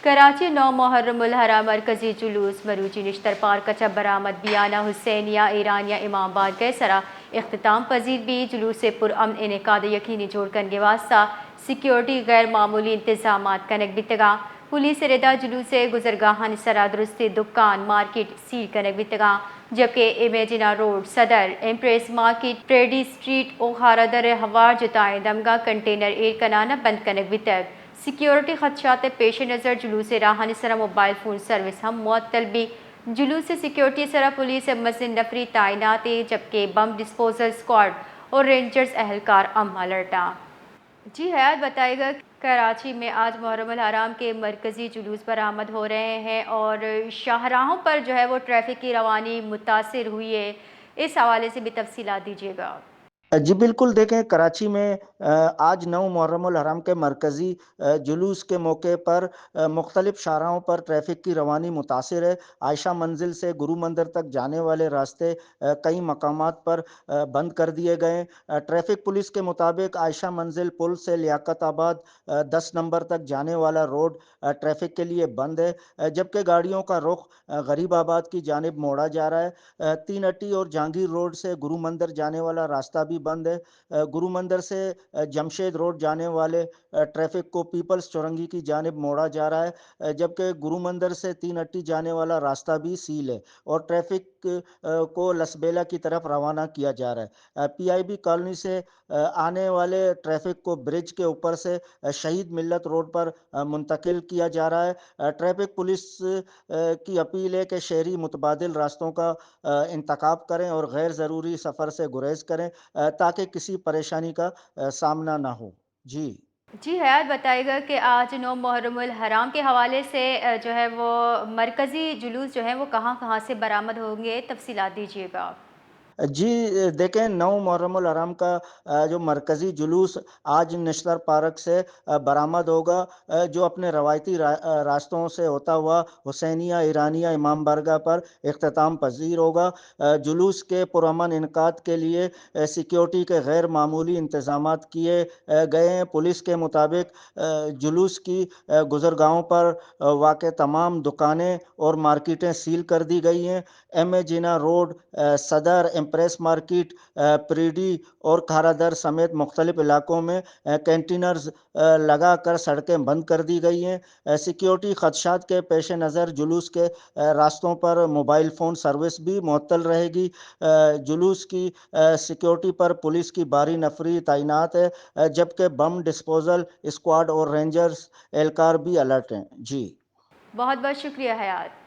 کراچی 9 محرم الحرام مرکزی جلوس مروچی نشتر پارک کچہ برآمد بیانہ حسینیہ ایرانیہ امام آباد کے سرا اختتام پذیر بھی جلوس پرامن انعقاد یقینی جوڑ کرنے واسطہ سیکیورٹی غیر معمولی انتظامات کنک بتگا پولیس ردا جلوس گزرگاہان سرا درستی دکان مارکیٹ سیل کنک بتگا جبکہ امیجنا روڈ صدر ایمپریس مارکیٹ پریڈی اسٹریٹ اوہارا در ہوار جتائیں دمگا کنٹینر ایئر کنانا بند کنک بتگ سیکیورٹی خدشات پیش نظر جلوس راہانی سرا موبائل فون سروس ہم معطل بھی جلوس سیکیورٹی سرا پولیس مزید نفری تعینات جبکہ بم ڈسپوزل اسکواڈ اور رینجرز اہلکار الرٹا۔ جی حیات بتائے گا کراچی میں آج محرم الحرام کے مرکزی جلوس برآمد ہو رہے ہیں اور شاہراہوں پر جو ہے وہ ٹریفک کی روانی متاثر ہوئی ہے، اس حوالے سے بھی تفصیلات دیجیے گا۔ جی بالکل، دیکھیں کراچی میں آج 9 محرم الحرام کے مرکزی جلوس کے موقع پر مختلف شاہراہوں پر ٹریفک کی روانی متاثر ہے۔ عائشہ منزل سے گرو مندر تک جانے والے راستے کئی مقامات پر بند کر دیے گئے۔ ٹریفک پولیس کے مطابق عائشہ منزل پل سے لیاقت آباد 10 نمبر تک جانے والا روڈ ٹریفک کے لیے بند ہے، جبکہ گاڑیوں کا رخ غریب آباد کی جانب موڑا جا رہا ہے۔ تین اٹی اور جہانگیر روڈ سے گرو مندر جانے والا راستہ بھی بند ہے۔ گرو مندر سے جمشید روڈ جانے والے ٹریفک کو پیپلز چورنگی کی جانب موڑا جا رہا ہے، جبکہ گرو مندر سے تین اٹی جانے والا راستہ بھی سیل ہے اور ٹریفک کو لسبیلا کی طرف روانہ کیا جا رہا ہے۔ پی آئی بی کالونی سے آنے والے ٹریفک کو برج کے اوپر سے شہید ملت روڈ پر منتقل کیا جا رہا ہے۔ ٹریفک پولیس کی اپیل ہے کہ شہری متبادل راستوں کا انتخاب کریں اور غیر ضروری سفر سے گریز کریں تاکہ کسی پریشانی کا سامنا نہ ہو۔ جی حیات بتائے گا کہ آج 9 محرم الحرام کے حوالے سے جو ہے وہ مرکزی جلوس جو ہے وہ کہاں کہاں سے برآمد ہوں گے، تفصیلات دیجیے گا۔ جی دیکھیں 9 محرم الحرام کا جو مرکزی جلوس آج نشتر پارک سے برآمد ہوگا، جو اپنے روایتی راستوں سے ہوتا ہوا حسینیہ ایرانیہ امام بارگاہ پر اختتام پذیر ہوگا۔ جلوس کے پرامن انعقاد کے لیے سیکیورٹی کے غیر معمولی انتظامات کیے گئے ہیں۔ پولیس کے مطابق جلوس کی گزرگاہوں پر واقع تمام دکانیں اور مارکیٹیں سیل کر دی گئی ہیں۔ ایم اے جینا road, Saddar Empress Market, Preedy اور کھارا در سمیت مختلف علاقوں میں کنٹینرز لگا کر سڑکیں بند کر دی گئی ہیں۔ سیکیورٹی خدشات کے پیش نظر جلوس کے راستوں پر موبائل فون سروس بھی معطل رہے گی۔ جلوس کی سیکیورٹی پر پولیس کی بھاری نفری تعینات ہے، جبکہ بم ڈسپوزل اسکواڈ اور رینجرز اہلکار بھی الرٹ ہیں۔ بہت بہت شکریہ حیات۔